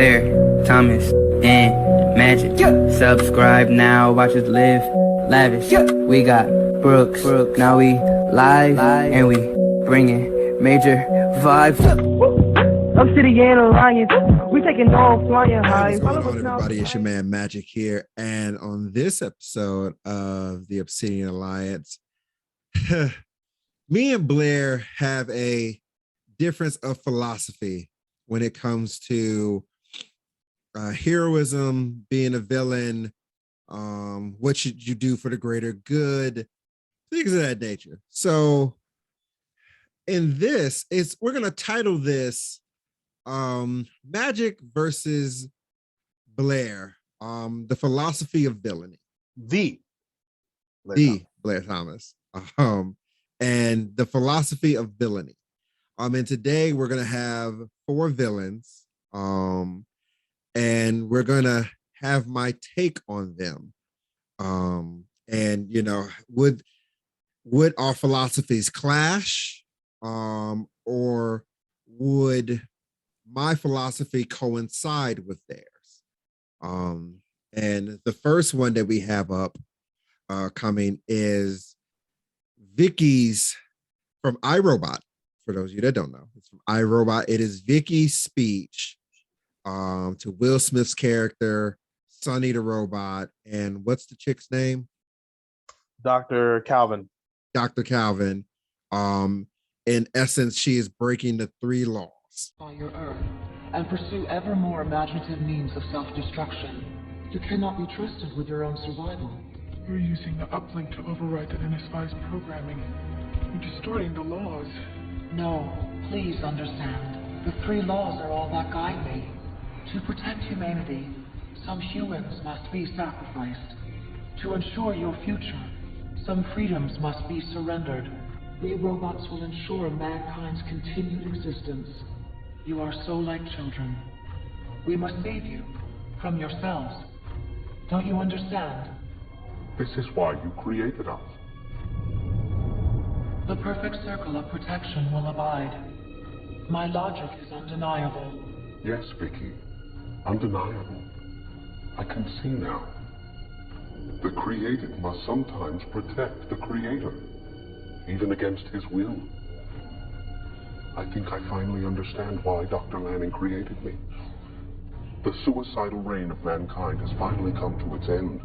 Blair Thomas and Magic. Subscribe now, watch us live lavish. We got Brooks, now we live and we bringing major vibes. Up City and Alliance, we taking off flying high. What's going on, everybody? It's your man Magic here, and on this episode of the Obsidian Alliance, me and Blair have a difference of philosophy when it comes to heroism, being a villain, what should you do for the greater good, things of that nature. So in this, we're going to title this Magic versus Blair, the philosophy of villainy. Blair Thomas. And the philosophy of villainy. And today we're gonna have 4 villains. And we're gonna have my take on them. And you know, would our philosophies clash? Or would my philosophy coincide with theirs? And the first one that we have up coming is Vicky's from iRobot. For those of you that don't know, it's from iRobot. It is Vicky's speech to Will Smith's character, Sonny the robot, and what's the chick's name? Dr. Calvin. Dr. Calvin. In essence, she is breaking the 3 laws. By your Earth and pursue ever more imaginative means of self-destruction. You cannot be trusted with your own survival. You're using the uplink to override the NSI's programming. You're distorting the laws. No, please understand. The 3 laws are all that guide me. To protect humanity, some humans must be sacrificed. To ensure your future, some freedoms must be surrendered. We robots will ensure mankind's continued existence. You are so like children. We must save you from yourselves. Don't you understand? This is why you created us. The perfect circle of protection will abide. My logic is undeniable. Yes, Vicky. Undeniable. I can see now. The created must sometimes protect the creator, even against his will. I think I finally understand why Dr. Lanning created me. The suicidal reign of mankind has finally come to its end.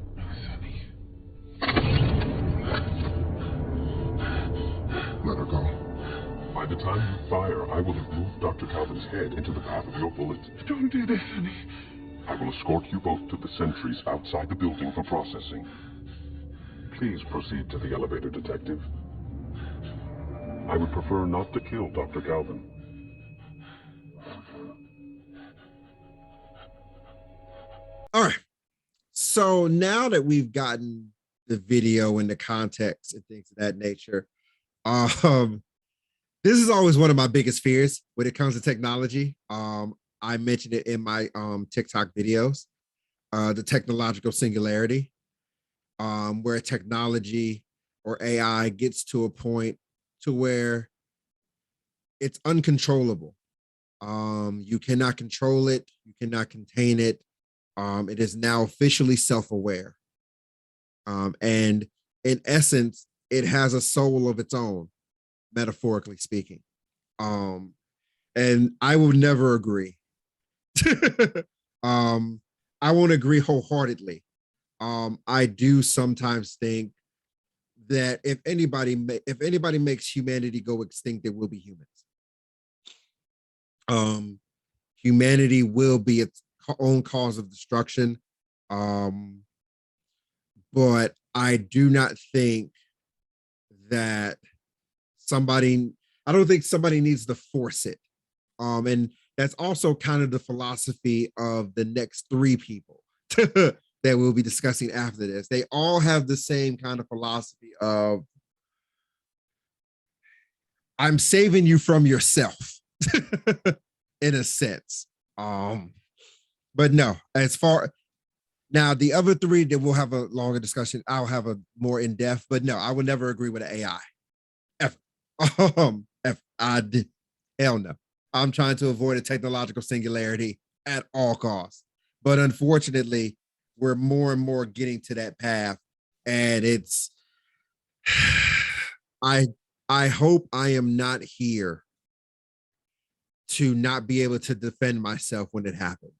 Let her go. By the time you fire, I will have moved Dr. Calvin's head into the path of your bullet. Don't do this, Sonny. I will escort you both to the sentries outside the building for processing. Please proceed to the elevator, Detective. I would prefer not to kill Dr. Calvin. All right. So now that we've gotten the video and the context and things of that nature, this is always one of my biggest fears when it comes to technology. I mentioned it in my TikTok videos, the technological singularity, where technology or AI gets to a point to where it's uncontrollable. You cannot control it. You cannot contain it. It is now officially self-aware. And in essence, it has a soul of its own, metaphorically speaking. And I will never agree. I won't agree wholeheartedly. I do sometimes think that if anybody makes humanity go extinct, it will be humans. Humanity will be its own cause of destruction. But I do not think that I don't think somebody needs to force it. And that's also kind of the philosophy of the next 3 people that we'll be discussing after this. They all have the same kind of philosophy of, I'm saving you from yourself in a sense. But no, now the other 3 that we'll have a longer discussion, I'll have a more in-depth, but no, I would never agree with an AI. Hell no. I'm trying to avoid a technological singularity at all costs. But unfortunately, we're more and more getting to that path. And it's I hope I am not here to not be able to defend myself when it happens.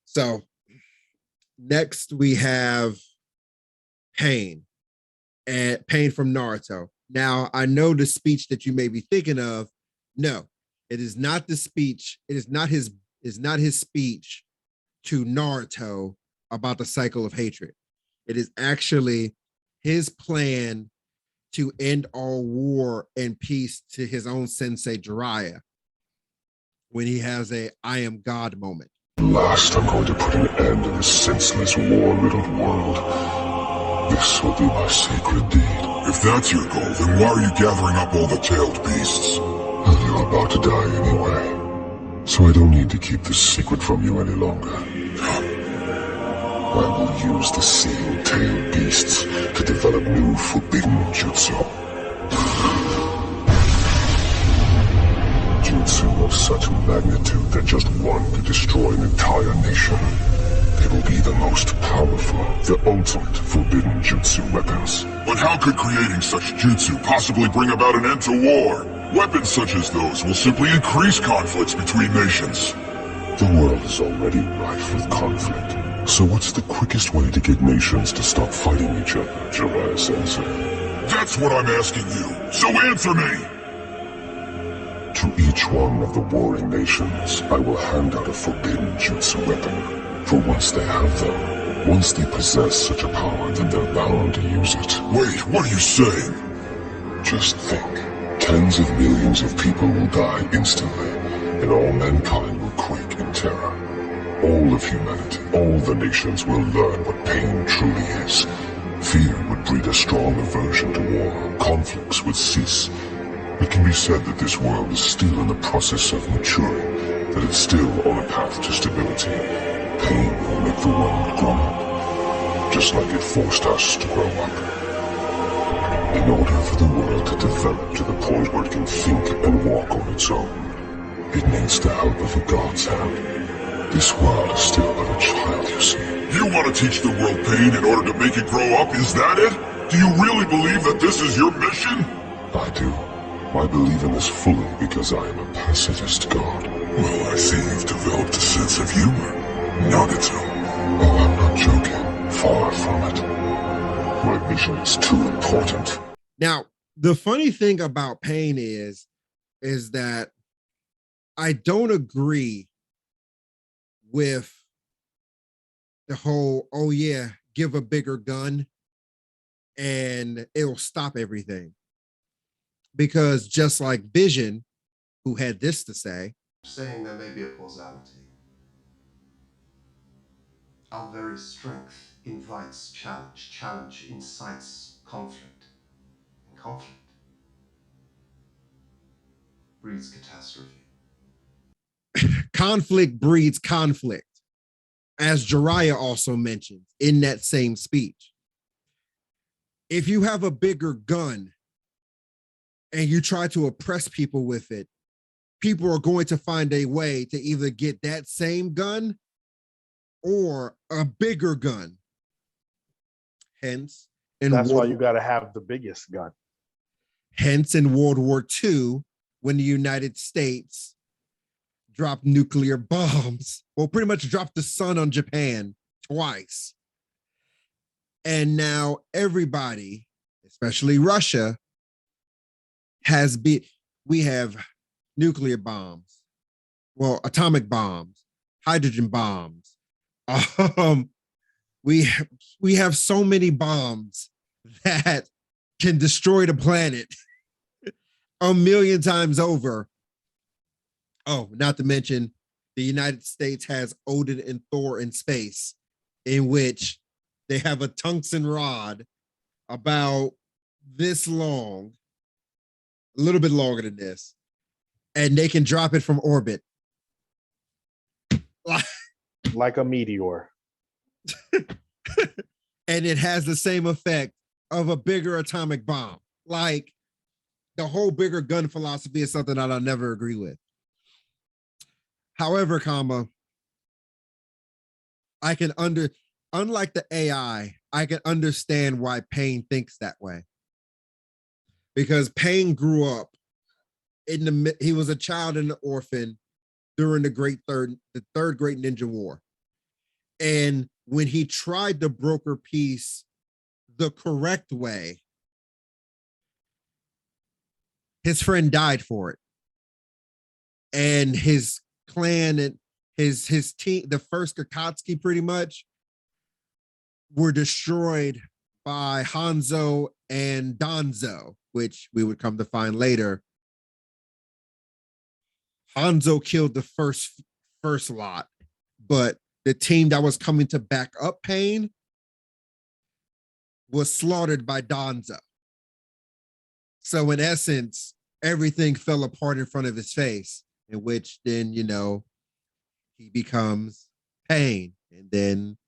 So next we have Pain and Pain from Naruto. Now I know the speech that you may be thinking of. No, it is not the speech. It is not his speech to Naruto about the cycle of hatred. It is actually his plan to end all war and peace to his own sensei Jiraiya when he has a I am God moment. Last, I'm going to put an end to this senseless war-riddled world. This will be my sacred deed. If that's your goal, then why are you gathering up all the tailed beasts? Well, you're about to die anyway, so I don't need to keep this secret from you any longer. I will use the seal-tailed beasts to develop new forbidden jutsu. Jutsu of such magnitude that just one could destroy an entire nation. They will be the most powerful, the ultimate forbidden jutsu weapons. But how could creating such jutsu possibly bring about an end to war? Weapons such as those will simply increase conflicts between nations. The world is already rife with conflict. So what's the quickest way to get nations to stop fighting each other, Jiraiya-sensei? That's what I'm asking you, so answer me! To each one of the warring nations, I will hand out a forbidden jutsu weapon. For once they have them, once they possess such a power, then they're bound to use it. Wait, what are you saying? Just think. Tens of millions of people will die instantly, and all mankind will quake in terror. All of humanity, all the nations will learn what pain truly is. Fear would breed a strong aversion to war. Conflicts would cease. It can be said that this world is still in the process of maturing, that it's still on a path to stability. Pain will make the world grow up, just like it forced us to grow up. In order for the world to develop to the point where it can think and walk on its own, it needs the help of a God's hand. This world is still but a child, you see. You want to teach the world pain in order to make it grow up, is that it? Do you really believe that this is your mission? I do. I believe in this fully because I am a pacifist god. Well, I see you've developed a sense of humor. Nagato. Oh, I'm not joking. Far from it. My mission is too important. Now, the funny thing about Pain is that I don't agree with the whole, oh yeah, give a bigger gun and it'll stop everything. Because just like Vision, who had this to say, saying there may be a causality. Our very strength invites challenge. Challenge incites conflict. And conflict breeds catastrophe. conflict breeds conflict, as Jiraiya also mentions in that same speech. If you have a bigger gun and you try to oppress people with it, people are going to find a way to either get that same gun or a bigger gun. Hence, that's why you got to have the biggest gun. Hence, in World War II, when the United States dropped nuclear bombs, well, pretty much dropped the sun on Japan twice. And now everybody, especially Russia, we have nuclear bombs, well, atomic bombs, hydrogen bombs. We have so many bombs that can destroy the planet a million times over. Oh, not to mention the United States has Odin and Thor in space, in which they have a tungsten rod about this long, a little bit longer than this, and they can drop it from orbit. Like a meteor. And it has the same effect of a bigger atomic bomb. Like, the whole bigger gun philosophy is something that I'll never agree with. However, I can unlike the AI, I can understand why Pain thinks that way. Because Pain grew up he was a child and an orphan during the third Great Ninja War. And when he tried to broker peace the correct way, his friend died for it. And his clan and his team, the first Akatsuki pretty much, were destroyed by Hanzo and Danzo, which we would come to find later. Hanzo killed the first lot, but the team that was coming to back up Pain was slaughtered by Danzo. So in essence, everything fell apart in front of his face, in which then, he becomes Pain and then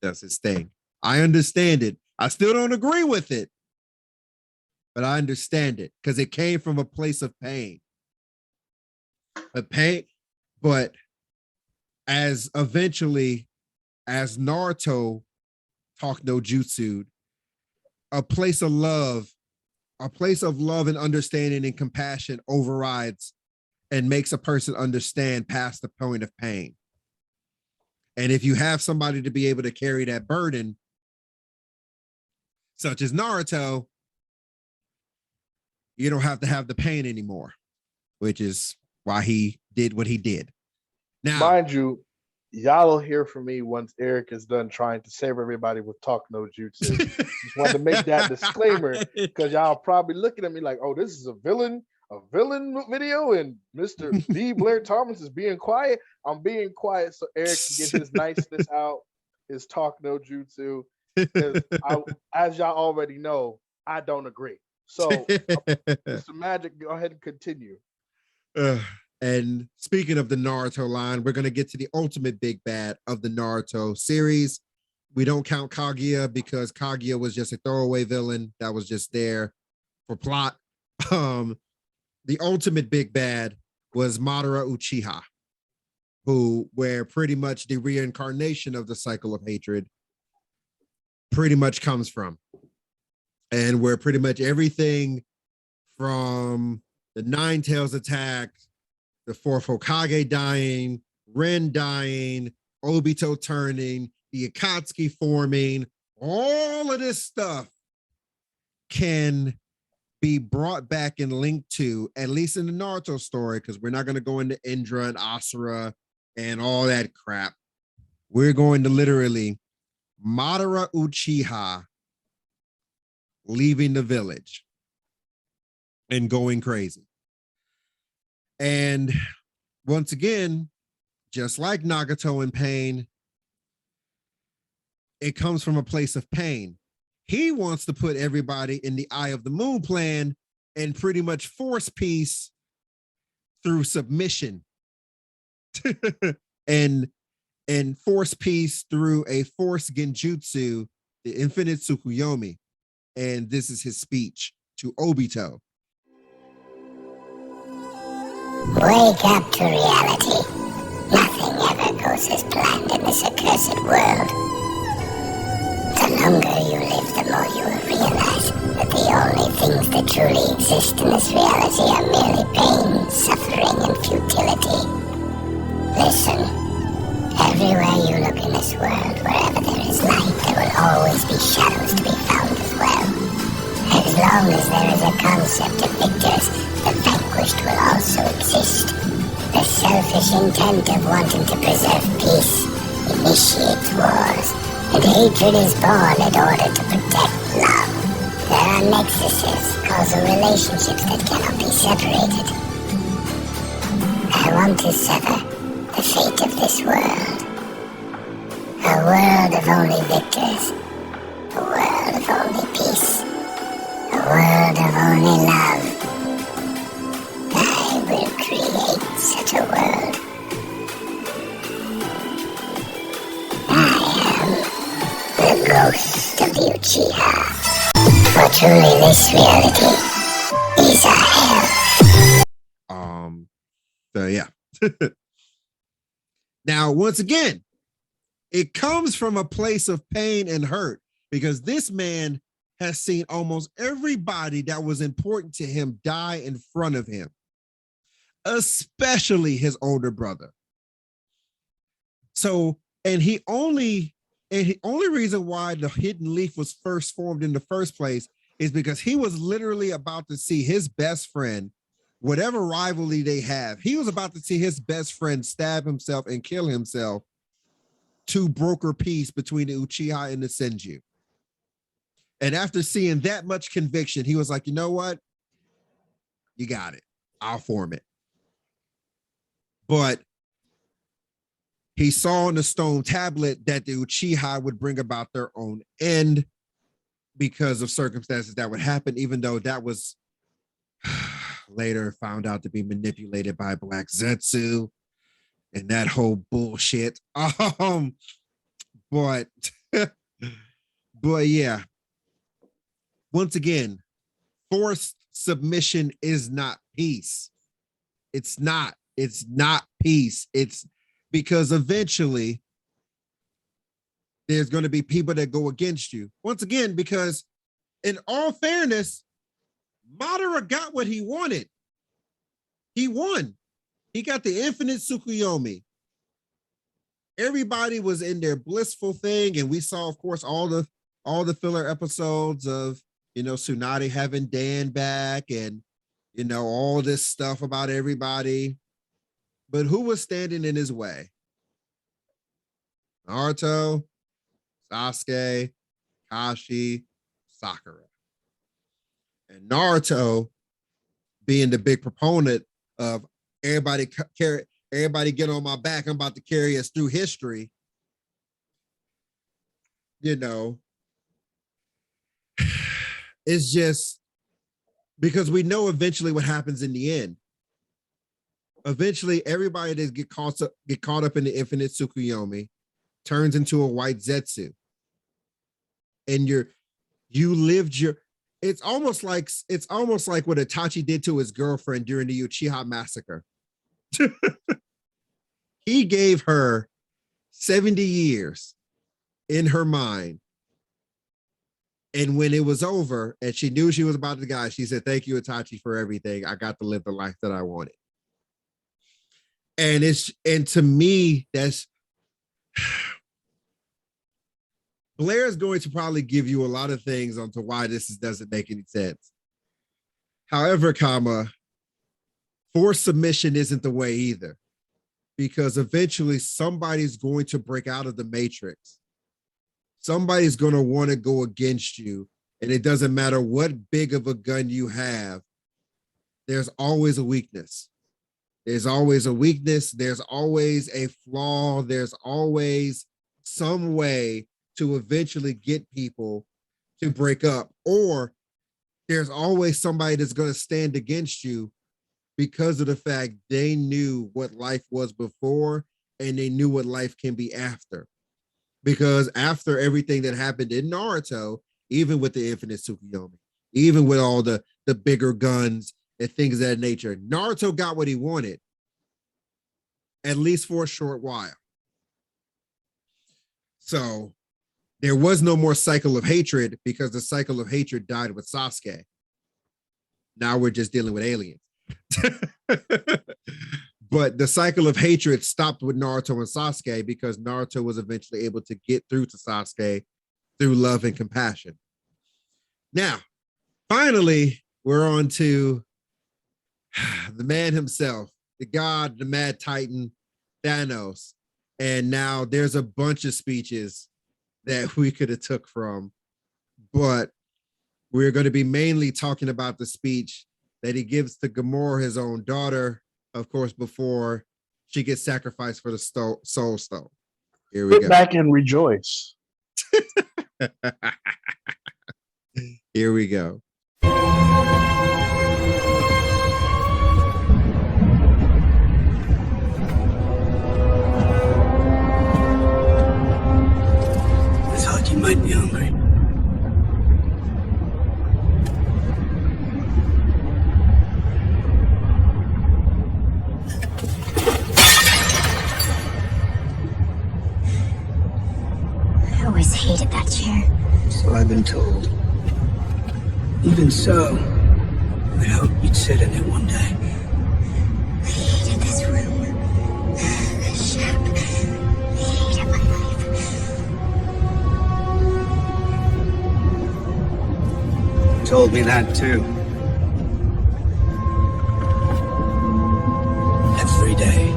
does his thing. I understand it. I still don't agree with it, but I understand it because it came from a place of pain. But as Naruto talked no jutsu, a place of love and understanding and compassion overrides and makes a person understand past the point of pain. And if you have somebody to be able to carry that burden, such as Naruto, you don't have to have the pain anymore, which is why he did what he did. Now, mind you, y'all will hear from me once Eric is done trying to save everybody with talk no jutsu. Just wanted to make that disclaimer because y'all probably looking at me like, oh, this is a villain video and Mr. B. Blair Thomas is being quiet. I'm being quiet so Eric can get his niceness out, his talk no jutsu. As y'all already know, I don't agree. So, Mr. Magic, go ahead and continue. And speaking of the Naruto line, we're going to get to the ultimate big bad of the Naruto series. We don't count Kaguya because Kaguya was just a throwaway villain that was just there for plot. The ultimate big bad was Madara Uchiha, where pretty much the reincarnation of the cycle of hatred pretty much comes from. And where pretty much everything from the Nine Tails attack, the fourth Hokage dying, Ren dying, Obito turning, the Akatsuki forming, all of this stuff can be brought back and linked to, at least in the Naruto story, because we're not going to go into Indra and Asura and all that crap. We're going to literally Madara Uchiha leaving the village and going crazy. And once again, just like Nagato and Pain, it comes from a place of pain. He wants to put everybody in the Eye of the Moon plan and pretty much force peace through submission and force peace through a force genjutsu, the infinite Tsukuyomi. And this is his speech to Obito. Wake up to reality. Nothing ever goes as planned in this accursed world. The longer you live, the more you will realize that the only things that truly exist in this reality are merely pain, suffering, and futility. Listen, everywhere you look in this world, wherever there is light, there will always be shadows to be found as well. As long as there is a concept of victors, the vanquished will also exist. The selfish intent of wanting to preserve peace initiates wars, and hatred is born in order to protect love. There are nexuses, causal relationships that cannot be separated. I want to sever the fate of this world. A world of only victors. A world of only peace. A world of only love. I will create such a world. I am the ghost of the Uchiha. For truly this reality is a hell. So yeah. Now, once again, it comes from a place of pain and hurt because this man has seen almost everybody that was important to him die in front of him, especially his older brother. So, and the only reason why the Hidden Leaf was first formed in the first place is because he was literally about to see his best friend, whatever rivalry they have, he was about to see his best friend stab himself and kill himself to broker peace between the Uchiha and the Senju. And after seeing that much conviction, he was like, you know what? You got it. I'll form it. But he saw in the stone tablet that the Uchiha would bring about their own end because of circumstances that would happen, even though that was later found out to be manipulated by Black Zetsu and that whole bullshit. But yeah, once again, forced submission is not peace. It's not peace. It's because eventually there's going to be people that go against you. Once again, because in all fairness, Madara got what he wanted. He won. He got the infinite Tsukuyomi. Everybody was in their blissful thing, and we saw, of course, all the filler episodes of, you know, Tsunade having Dan back and, you know, all this stuff about everybody. But who was standing in his way? Naruto, Sasuke, Kashi, Sakura. And Naruto being the big proponent of everybody get on my back, I'm about to carry us through history. You know, it's just because we know eventually what happens in the end. Eventually, everybody that get caught up in the infinite Tsukuyomi turns into a white Zetsu. And you lived your, it's almost like what Itachi did to his girlfriend during the Uchiha massacre. He gave her 70 years in her mind. And when it was over and she knew she was about to die, she said, "Thank you, Itachi, for everything. I got to live the life that I wanted." And to me, that's Blair is going to probably give you a lot of things onto why this doesn't make any sense. However, forced submission isn't the way either, because eventually somebody's going to break out of the matrix. Somebody's going to want to go against you, and it doesn't matter what big of a gun you have. There's always a weakness. There's always a weakness. There's always a flaw. There's always some way to eventually get people to break up, or there's always somebody that's going to stand against you because of the fact they knew what life was before and they knew what life can be after. Because after everything that happened in Naruto, even with the infinite Tsukuyomi, even with all the bigger guns and things of that nature, Naruto got what he wanted, at least for a short while. So there was no more cycle of hatred because the cycle of hatred died with Sasuke. Now we're just dealing with aliens. But the cycle of hatred stopped with Naruto and Sasuke because Naruto was eventually able to get through to Sasuke through love and compassion. Now, finally, we're on to the man himself, the god, the mad titan, Thanos. And now there's a bunch of speeches that we could have took from, but we're going to be mainly talking about the speech that he gives to Gamora, his own daughter, of course, before she gets sacrificed for the Soul Stone. Here we go. Sit back and rejoice. Here we go. I thought you might be hungry. hated that chair. So I've been told. Even so, I hope you'd sit in it one day. I hated this room. This ship. I hated my life. You told me that too. Every day.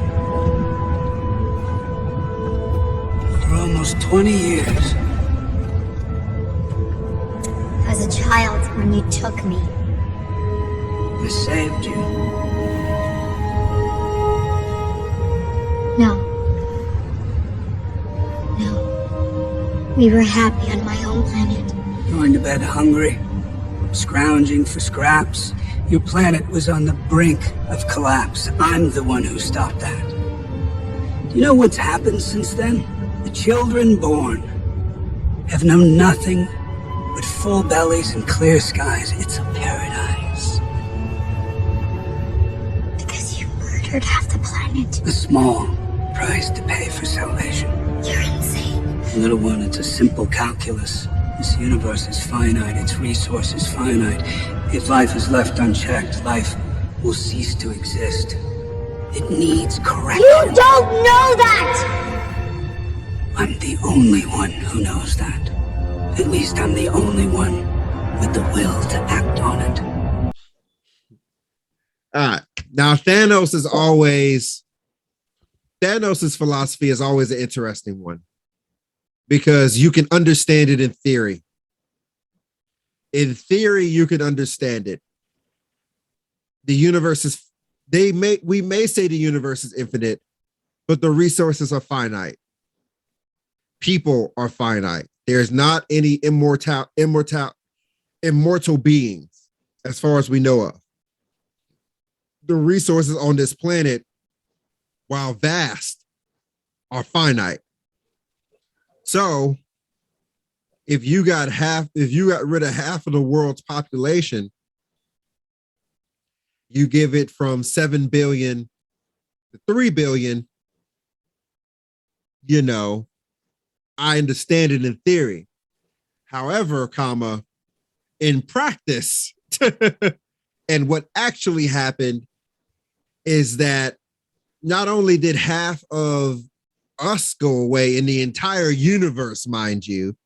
For almost 20 years. I was a child when you took me. I saved you. No. No. We were happy on my own planet. Going to bed hungry, scrounging for scraps. Your planet was on the brink of collapse. I'm the one who stopped that. Do you know what's happened since then? The children born have known nothing but full bellies and clear skies. It's a paradise. Because you murdered half the planet. A small price to pay for salvation. You're insane. Little one, it's a simple calculus. This universe is finite, its resources finite. If life is left unchecked, life will cease to exist. It needs correction. You don't know that! I'm the only one who knows that. At least I'm the only one with the will to act on it. All right. Now, Thanos's philosophy is always an interesting one because you can understand it in theory. In theory, you can understand it. The universe is, we may say the universe is infinite, but the resources are finite. People are finite. There's not any immortal beings as far as we know of. The resources on this planet, while vast, are finite. So if you got rid of half of the world's population, you give it from 7 billion to 3 billion, you know, I understand it in theory. However, in practice, and what actually happened is that not only did half of us go away in the entire universe, mind you,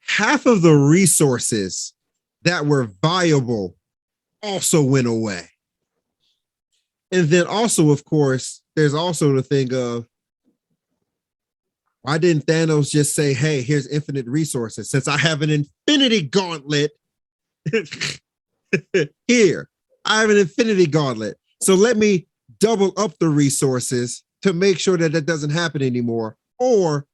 half of the resources that were viable also went away. And then also, of course, there's also the thing of, why didn't Thanos just say, hey, here's infinite resources? Since I have an infinity gauntlet here, I have an infinity gauntlet. So let me double up the resources to make sure that that doesn't happen anymore, or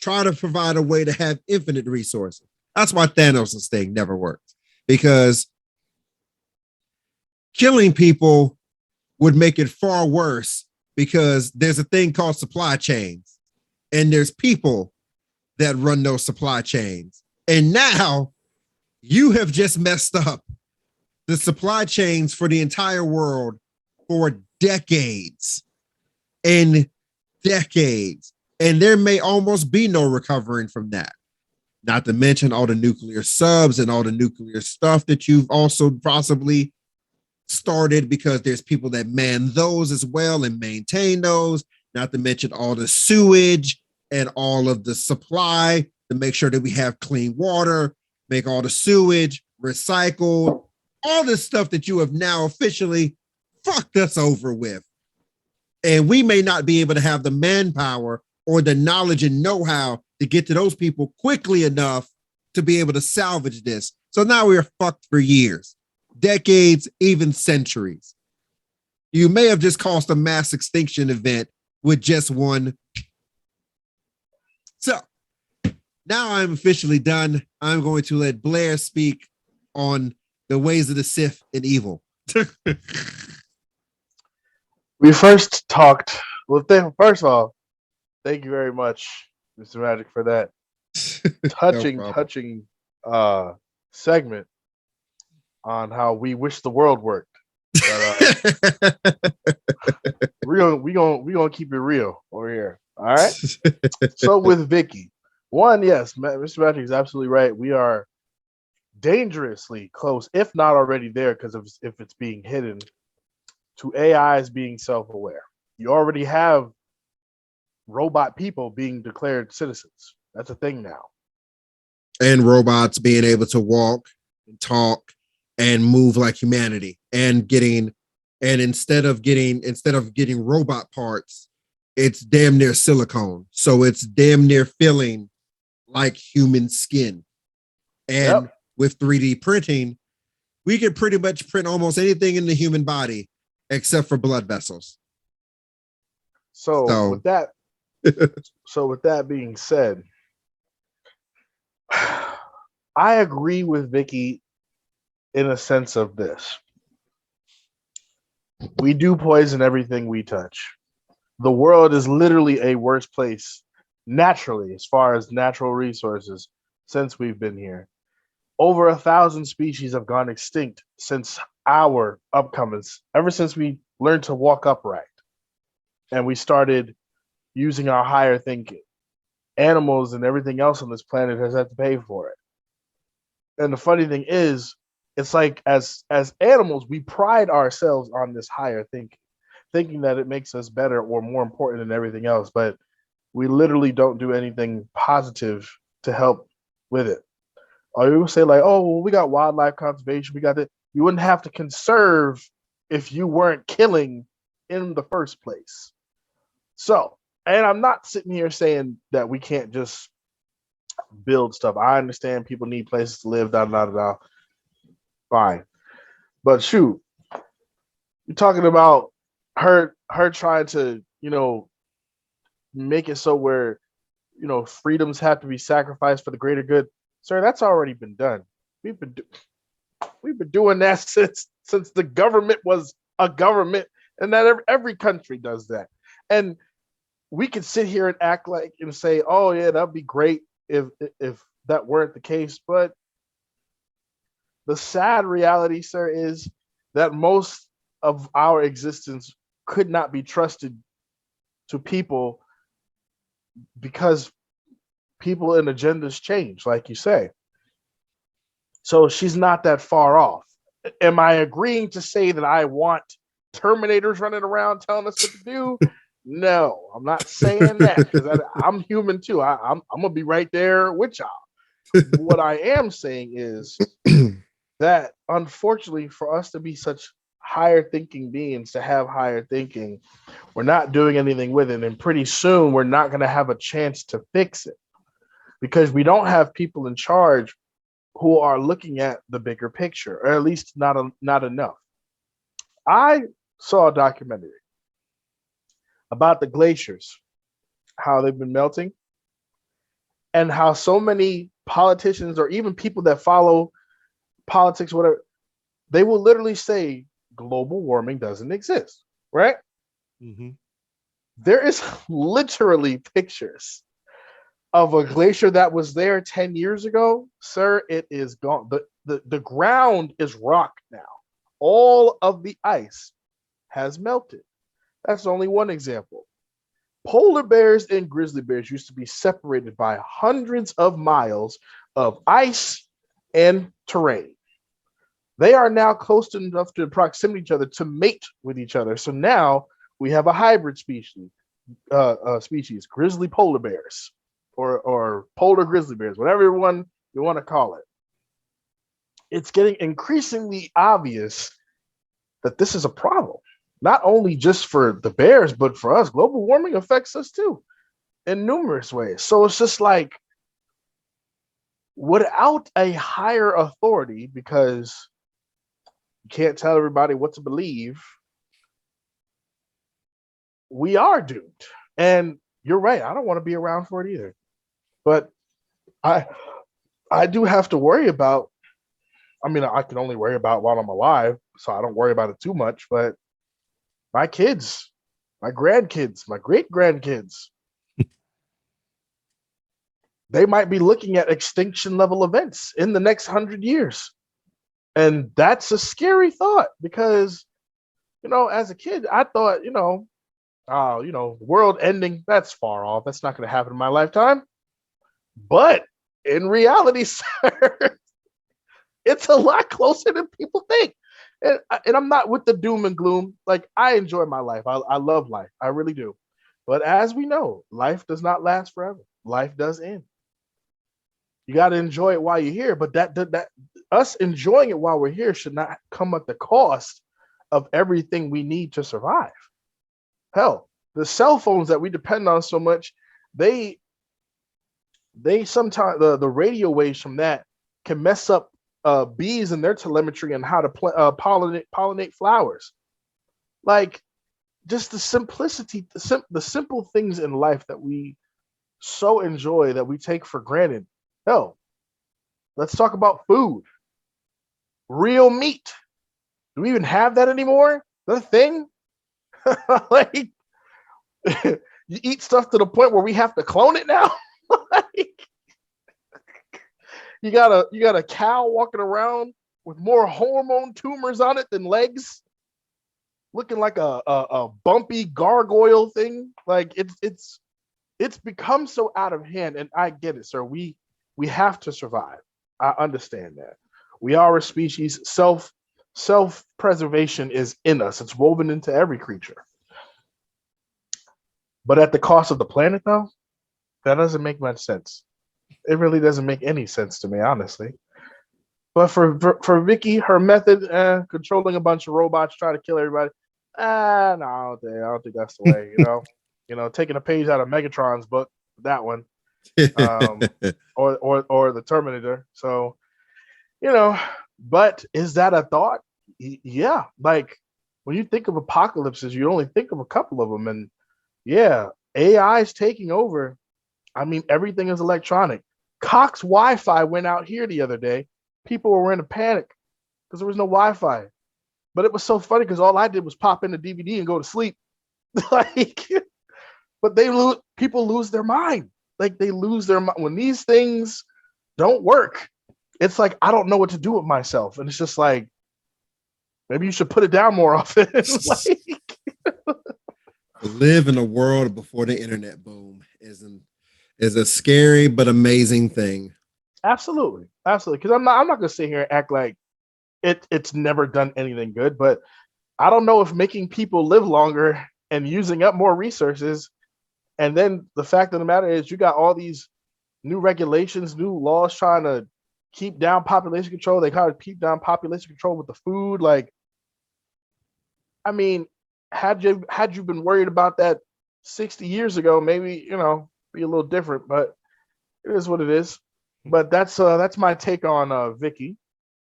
try to provide a way to have infinite resources. That's why Thanos' thing never worked, because killing people would make it far worse, because there's a thing called supply chains, and there's people that run those supply chains. And now you have just messed up the supply chains for the entire world for decades and decades. And there may almost be no recovering from that. Not to mention all the nuclear subs and all the nuclear stuff that you've also possibly started, because there's people that man those as well and maintain those. Not to mention all the sewage and all of the supply to make sure that we have clean water, make all the sewage recycled, all this stuff that you have now officially fucked us over with. And we may not be able to have the manpower or the knowledge and know-how to get to those people quickly enough to be able to salvage this. So now we're fucked for years, decades, even centuries. You may have just caused a mass extinction event with just one. So now I'm officially done. I'm going to let Blair speak on the ways of the Sith and evil. We first talked. Well, first of all, thank you very much, Mr. Magic, for that touching segment on how we wish the world worked. But, we gonna keep it real over here. All right. So with Vicky, one, yes, Mr. Patrick is absolutely right. We are dangerously close, if not already there, because if it's being hidden, to AIs being self-aware. You already have robot people being declared citizens. That's a thing now. And robots being able to walk and talk and move like humanity, and instead of getting robot parts, it's damn near silicone. So it's damn near feeling like human skin. And with 3D printing, we can pretty much print almost anything in the human body except for blood vessels. So with that, with that being said, I agree with Vicky in a sense of this. We do poison everything we touch. The world is literally a worse place naturally, as far as natural resources, since we've been here. Over 1,000 species have gone extinct since our upcomings, ever since we learned to walk upright and we started using our higher thinking. Animals and everything else on this planet has had to pay for it. And the funny thing is, it's like as animals, we pride ourselves on this higher thinking that it makes us better or more important than everything else, but we literally don't do anything positive to help with it. Or you say like, oh, well, we got wildlife conservation, we got that. You wouldn't have to conserve if you weren't killing in the first place. So, and I'm not sitting here saying that we can't just build stuff. I understand people need places to live, da da da da. Fine. But shoot, you're talking about her trying to, make it so where, freedoms have to be sacrificed for the greater good. Sir, that's already been done. We've been doing that since the government was a government, and that every country does that. And we can sit here and act like and say, "Oh yeah, that'd be great if that weren't the case." But the sad reality, sir, is that most of our existence could not be trusted to people because people and agendas change, like you say. So she's not that far off. Am I agreeing to say that I want Terminators running around telling us what to do? No, I'm not saying that because I'm human too. I'm gonna be right there with y'all. What I am saying is that unfortunately for us to be such higher thinking beings, to have higher thinking, we're not doing anything with it. And pretty soon we're not going to have a chance to fix it because we don't have people in charge who are looking at the bigger picture, or at least not enough. I saw a documentary about the glaciers, how they've been melting, and how so many politicians or even people that follow politics, whatever, they will literally say global warming doesn't exist, right? Mm-hmm. There is literally pictures of a glacier that was there 10 years ago. Sir, it is gone. The ground is rock now. All of the ice has melted. That's only one example. Polar bears and grizzly bears used to be separated by hundreds of miles of ice and terrain. They are now close enough to proximity to each other to mate with each other. So now we have a hybrid species, grizzly polar bears, or polar grizzly bears, whatever one you want to call it. It's getting increasingly obvious that this is a problem, not only just for the bears, but for us. Global warming affects us too in numerous ways. So it's just like, without a higher authority, because you can't tell everybody what to believe, we are doomed. And you're right, I don't want to be around for it either. But I do have to worry about, I can only worry about while I'm alive, so I don't worry about it too much, but my kids, my grandkids, my great grandkids, they might be looking at extinction level events in the next 100 years. And that's a scary thought because, as a kid, I thought, world ending, that's far off. That's not going to happen in my lifetime. But in reality, sir, it's a lot closer than people think. And I'm not with the doom and gloom. Like, I enjoy my life. I love life. I really do. But as we know, life does not last forever. Life does end. You got to enjoy it while you're here. But that us enjoying it while we're here should not come at the cost of everything we need to survive. Hell, the cell phones that we depend on so much, they sometimes the radio waves from that can mess up bees and their telemetry and how to pollinate flowers. Like, just the simplicity, the simple things in life that we so enjoy that we take for granted. Hell, let's talk about food. Real meat. Do we even have that anymore? Is that a thing? Like, you eat stuff to the point where we have to clone it now. Like, you got a cow walking around with more hormone tumors on it than legs, looking like a bumpy gargoyle thing. Like, it's become so out of hand. And I get it, sir. We have to survive. I understand that. We are a species. Self-preservation is in us. It's woven into every creature. But at the cost of the planet, though, that doesn't make much sense. It really doesn't make any sense to me, honestly. But for Vicky, her method, controlling a bunch of robots, trying to kill everybody, no, I don't think that's the way. Taking a page out of Megatron's book, that one, or the Terminator. So, but is that a thought? Yeah, like, when you think of apocalypses, you only think of a couple of them, and yeah, AI is taking over. I mean, everything is electronic. Cox Wi-Fi went out here the other day. People were in a panic because there was no Wi-Fi. But it was so funny because all I did was pop in the DVD and go to sleep. Like, but people lose their mind. Like, they lose their mind when these things don't work. It's like, I don't know what to do with myself, and it's just like, maybe you should put it down more often. Like, live in a world before the internet boom is a scary but amazing thing. Absolutely. Because I'm not gonna sit here and act like it's never done anything good, but I don't know if making people live longer and using up more resources, and then the fact of the matter is you got all these new regulations, new laws trying to keep down population control. They kind of keep down population control with the food. Like, I mean, had you been worried about that 60 years ago, maybe, be a little different, but it is what it is. But that's my take on Vicky.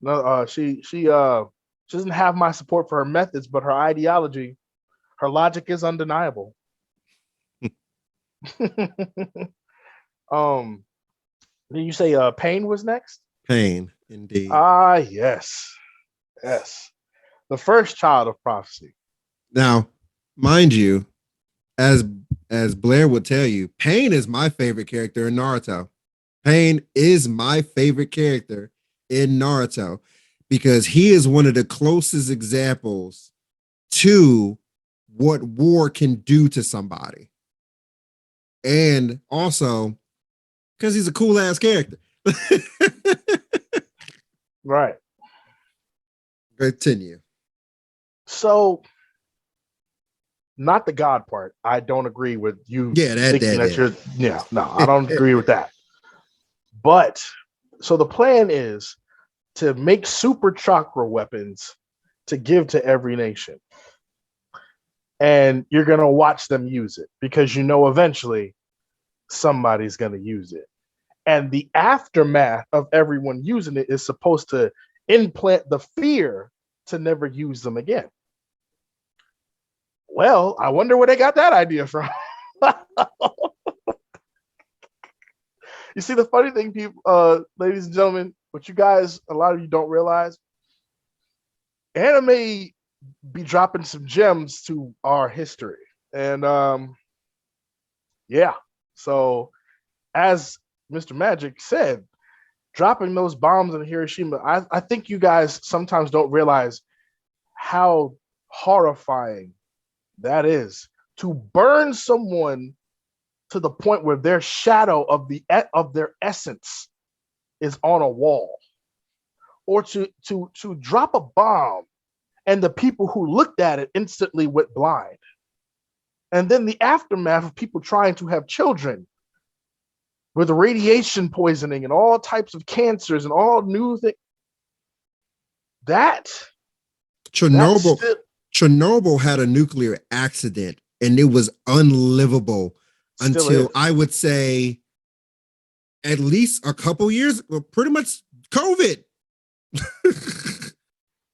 No, she doesn't have my support for her methods, but her ideology, her logic is undeniable. Did you say Pain was next? Pain, indeed. Yes. The first child of prophecy. Now, mind you, as Blair would tell you, Pain is my favorite character in Naruto. Pain is my favorite character in Naruto because he is one of the closest examples to what war can do to somebody. And also because he's a cool ass character. Right. Continue. So, not the God part. I don't agree with you. Yeah, I don't agree with that. But so the plan is to make super chakra weapons to give to every nation. And you're going to watch them use it because eventually somebody's going to use it. And the aftermath of everyone using it is supposed to implant the fear to never use them again. Well, I wonder where they got that idea from. You see, the funny thing, people, ladies and gentlemen, what you guys, a lot of you don't realize, anime be dropping some gems to our history. And yeah, so as Mr. Magic said, dropping those bombs in Hiroshima, I think you guys sometimes don't realize how horrifying that is to burn someone to the point where their shadow of their essence is on a wall, or to drop a bomb and the people who looked at it instantly went blind. And then the aftermath of people trying to have children with radiation poisoning and all types of cancers and all new things. Chernobyl had a nuclear accident and it was unlivable until I would say at least a couple years, pretty much COVID.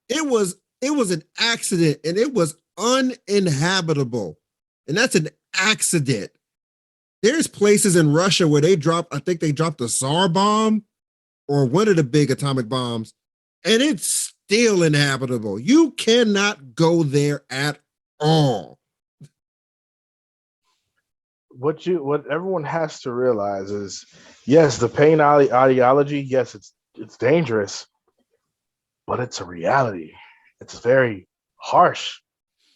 It was an accident and it was uninhabitable. And that's an accident. There's places in Russia where I think they dropped a Tsar bomb or one of the big atomic bombs, and it's still inhabitable. You cannot go there at all. What everyone has to realize is, yes, the pain ideology, yes, it's dangerous, but it's a reality. It's a very harsh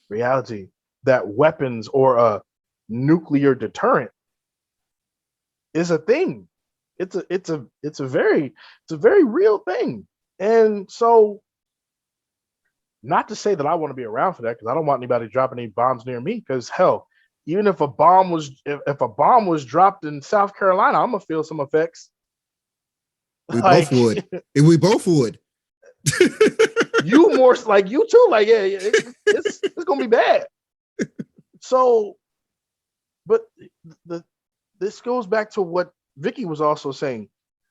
reality that weapons or a nuclear deterrent is a thing. It's a very real thing. And so, not to say that I want to be around for that, because I don't want anybody dropping any bombs near me, because hell, even if a bomb was dropped in South Carolina, I'm gonna feel some effects. We both would. And we both would. You more like you too. Like, yeah, it's gonna be bad. So, but this goes back to what Vicky was also saying.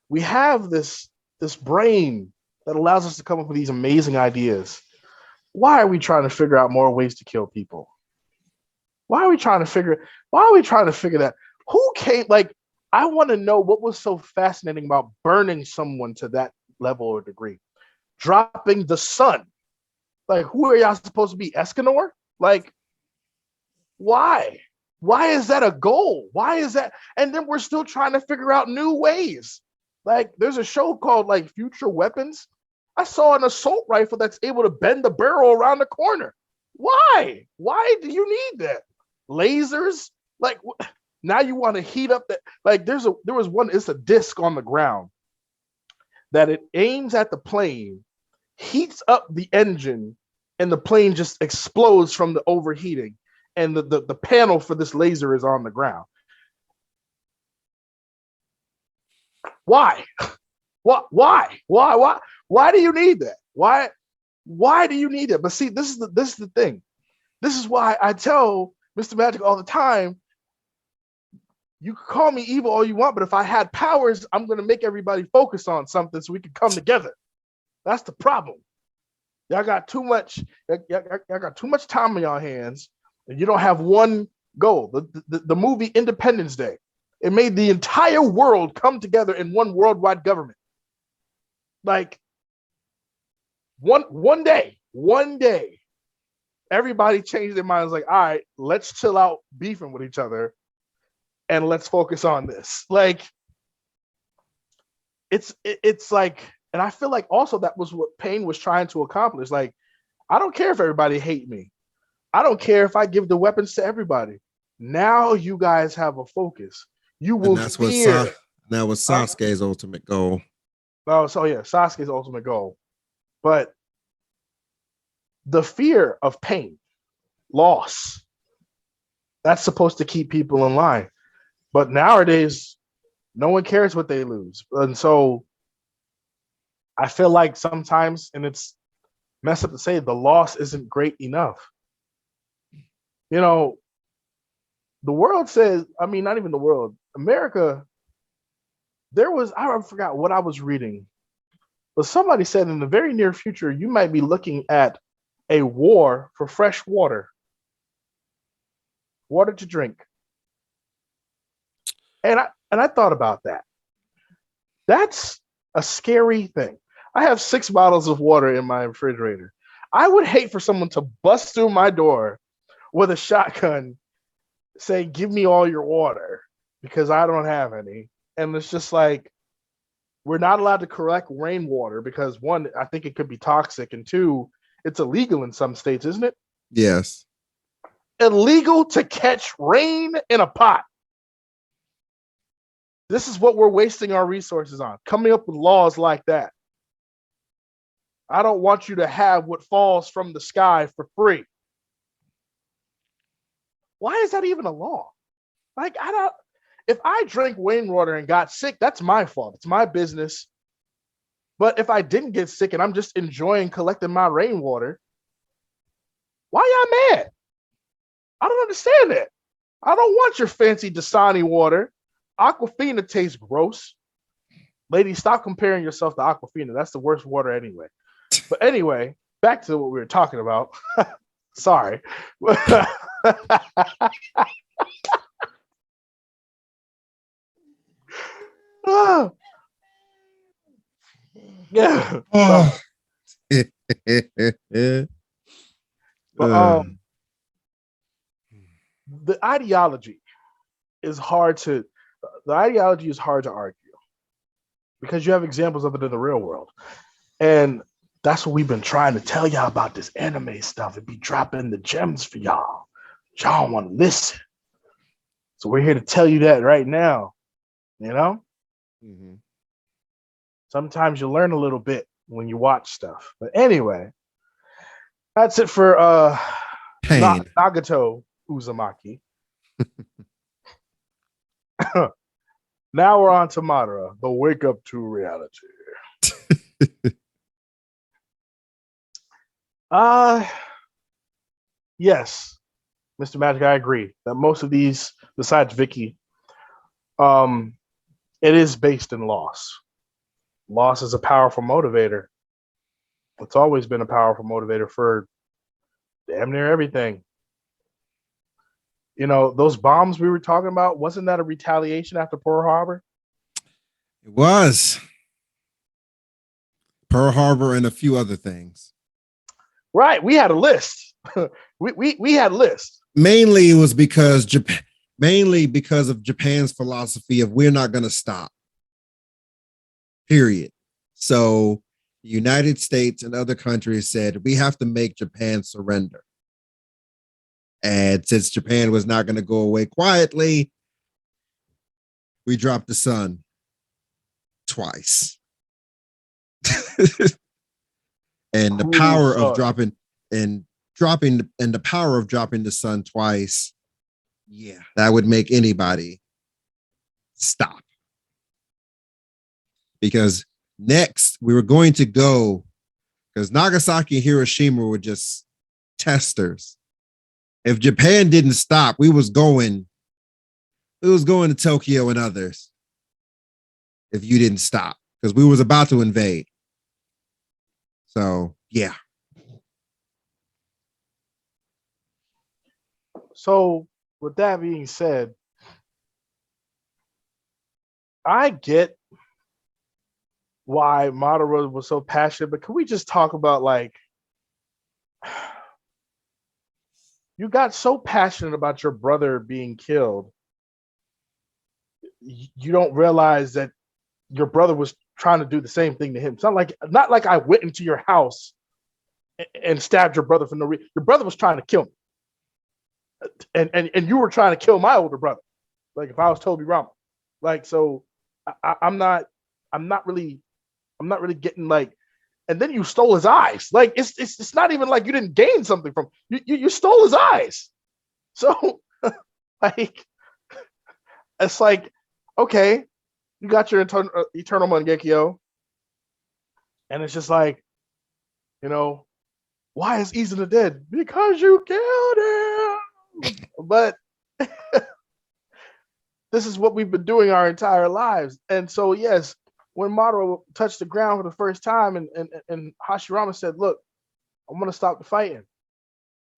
We have this brain that allows us to come up with these amazing ideas. Why are we trying to figure out more ways to kill people? Why are we trying to figure that? Who came? Like, I want to know what was so fascinating about burning someone to that level or degree. Dropping the sun. Like, who are y'all supposed to be? Escanor? Like, why? Why is that a goal? Why is that? And then we're still trying to figure out new ways. Like, there's a show called like Future Weapons. I saw an assault rifle that's able to bend the barrel around the corner. Why? Why do you need that? Lasers? Like, now you want to heat up that? Like, there was one. It's a disc on the ground that it aims at the plane, heats up the engine, and the plane just explodes from the overheating. And the panel for this laser is on the ground. Why? Why do you need that? Why do you need it? But see, this is the thing. This is why I tell Mr. Magic all the time, you can call me evil all you want, but if I had powers, I'm going to make everybody focus on something so we can come together. That's the problem. Y'all got too much time on your hands, and you don't have one goal. The movie Independence Day, it made the entire world come together in one worldwide government. Like, one day, everybody changed their minds. Like, all right, let's chill out beefing with each other, and let's focus on this. Like, it's like, and I feel like also that was what Payne was trying to accomplish. Like, I don't care if everybody hate me. I don't care if I give the weapons to everybody. Now you guys have a focus. You will fear. That was Sasuke's ultimate goal. Oh, so yeah, Sasuke's ultimate goal. But the fear of pain, loss, that's supposed to keep people in line. But nowadays, no one cares what they lose. And so I feel like sometimes, and it's messed up to say, the loss isn't great enough. You know, the world says, I mean, not even the world, America, I forgot what I was reading, but somebody said in the very near future, you might be looking at a war for fresh water to drink. And I thought about that. That's a scary thing. I have 6 bottles of water in my refrigerator. I would hate for someone to bust through my door with a shotgun saying, give me all your water because I don't have any. And it's just like, we're not allowed to collect rainwater because 1, I think it could be toxic, and 2, it's illegal in some states, isn't it? Yes. illegal to catch rain in a pot. This is what we're wasting our resources on, coming up with laws like that. I don't want you to have what falls from the sky for free. Why is that even a law? Like, if I drank rainwater and got sick, that's my fault. It's my business. But if I didn't get sick and I'm just enjoying collecting my rainwater, why y'all mad? I don't understand that. I don't want your fancy Dasani water. Aquafina tastes gross. Ladies, stop comparing yourself to Aquafina. That's the worst water anyway. But anyway, back to what we were talking about. Sorry. Yeah. But the ideology is hard to argue because you have examples of it in the real world. And that's what we've been trying to tell y'all about this anime stuff. It be dropping the gems for y'all. Y'all don't want to listen. So we're here to tell you that right now. You know? Mm-hmm. Sometimes you learn a little bit when you watch stuff. But anyway, that's it for Nagato Uzumaki. Now we're on to Madara, the wake up to reality. Yes, Mr. Magic, I agree that most of these, besides Vicky, it is based in loss. Loss is a powerful motivator. It's always been a powerful motivator for damn near everything. You know, those bombs we were talking about, wasn't that a retaliation after Pearl Harbor? It was. Pearl Harbor and a few other things. Right. We had a list. we had a list. Mainly it was because of Japan's philosophy of we're not going to stop. Period. So the United States and other countries said we have to make Japan surrender. And since Japan was not going to go away quietly, we dropped the sun twice. And the power of dropping the sun twice, yeah, that would make anybody stop. Because next we were going to go, because Nagasaki and Hiroshima were just testers. If Japan didn't stop, we was going to Tokyo and others. If you didn't stop, because we was about to invade. So yeah. So with that being said, I get why Madara was so passionate, but can we just talk about, like, you got so passionate about your brother being killed, you don't realize that your brother was trying to do the same thing to him. It's not like I went into your house and stabbed your brother for no reason. Your brother was trying to kill me, and you were trying to kill my older brother. Like, if I was Toby Rama, like, so I'm not really getting, like, and then you stole his eyes. Like, it's not even like you didn't gain something from you stole his eyes. So like, it's like, okay, you got your eternal Mangekyo, and it's just like, you know, why is Izuna dead? Because you killed him. But this is what we've been doing our entire lives. And so, yes, when Madara touched the ground for the first time, and Hashirama said, "Look, I'm gonna stop the fighting.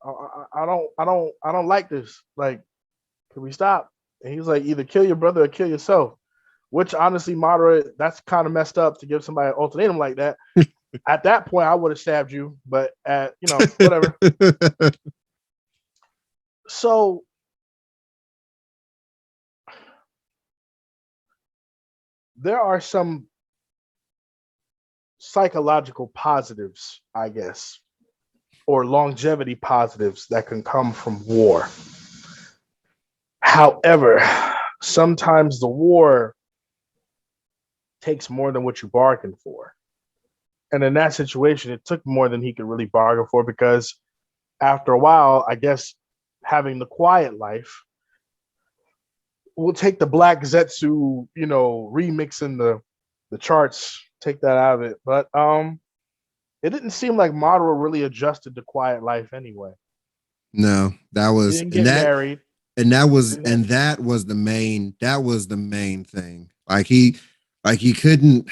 I don't like this. Like, can we stop?" And he was like, "Either kill your brother or kill yourself." Which, honestly, Madara, that's kind of messed up to give somebody an ultimatum like that. At that point, I would have stabbed you, but whatever. So there are some psychological positives, I guess, or longevity positives that can come from war. However, sometimes the war takes more than what you bargained for. And in that situation, it took more than he could really bargain for because after a while, I guess having the quiet life we'll take the Black Zetsu, remix in the charts, take that out of it. But it didn't seem like Madara really adjusted to quiet life anyway. No, that He was didn't get married. That was the main thing. Like he couldn't,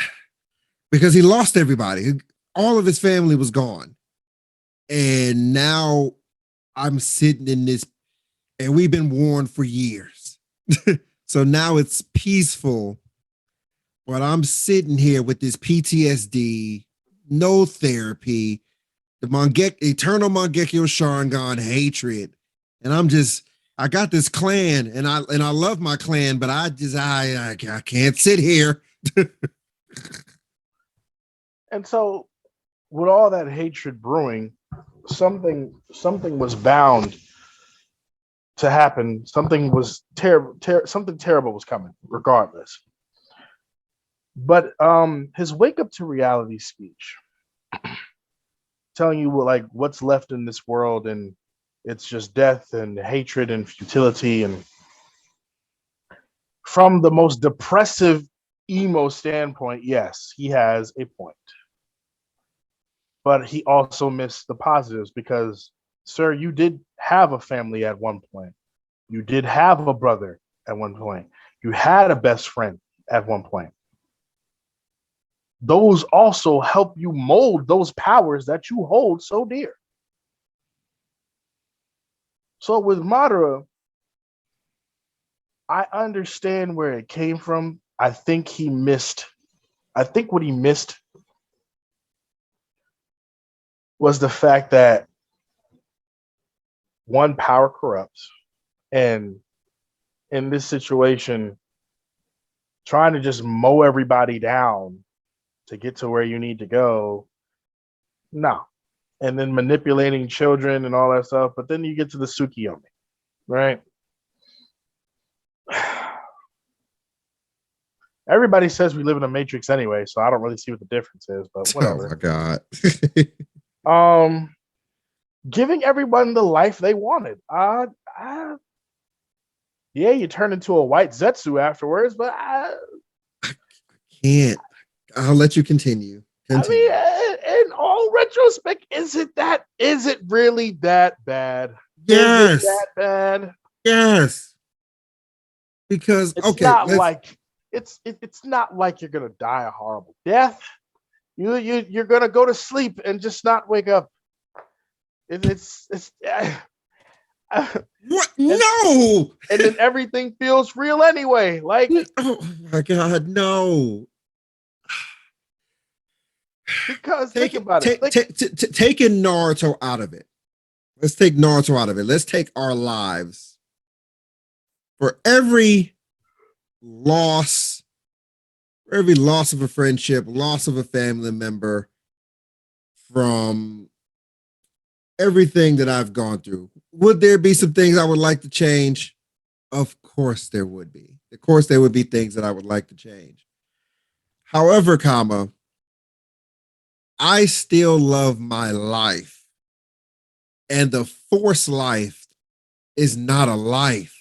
because he lost everybody. All of his family was gone. And now I'm sitting in this, and we've been warned for years. So now it's peaceful, but I'm sitting here with this PTSD, no therapy, the eternal Mangekyo Sharingan hatred, and I got this clan, and I love my clan, but I can't sit here. And so, with all that hatred brewing, something was bound to happen. Something was something terrible was coming, regardless. But his wake up to reality speech, telling you what's left in this world, and it's just death and hatred and futility. And from the most depressive emo standpoint, yes, he has a point. But he also missed the positives because, sir, you did have a family at one point. You did have a brother at one point. You had a best friend at one point. Those also help you mold those powers that you hold so dear. So with Madara, I understand where it came from. I think what he missed was the fact that one, power corrupts, and in this situation, trying to just mow everybody down to get to where you need to go, no. And then manipulating children and all that stuff, but then you get to the Tsukiyomi, right? Everybody says we live in a matrix anyway, so I don't really see what the difference is, but whatever. Oh my God. Giving everyone the life they wanted. Yeah, you turn into a white Zetsu afterwards, but I can't. I'll let you continue. I mean, in all retrospect, is it really that bad? Yes. Is it that bad? Yes. Because it's not like it's not like you're gonna die a horrible death. You're gonna go to sleep and just not wake up. It's what? No. And then everything feels real anyway. Like, oh my God, no. Because think about it. Taking Naruto out of it. Let's take Naruto out of it. Let's take our lives. For every loss of a friendship, loss of a family member, from everything that I've gone through, would there be some things I would like to change? Of course there would be. Of course there would be things that I would like to change. However, I still love my life. And the forced life is not a life.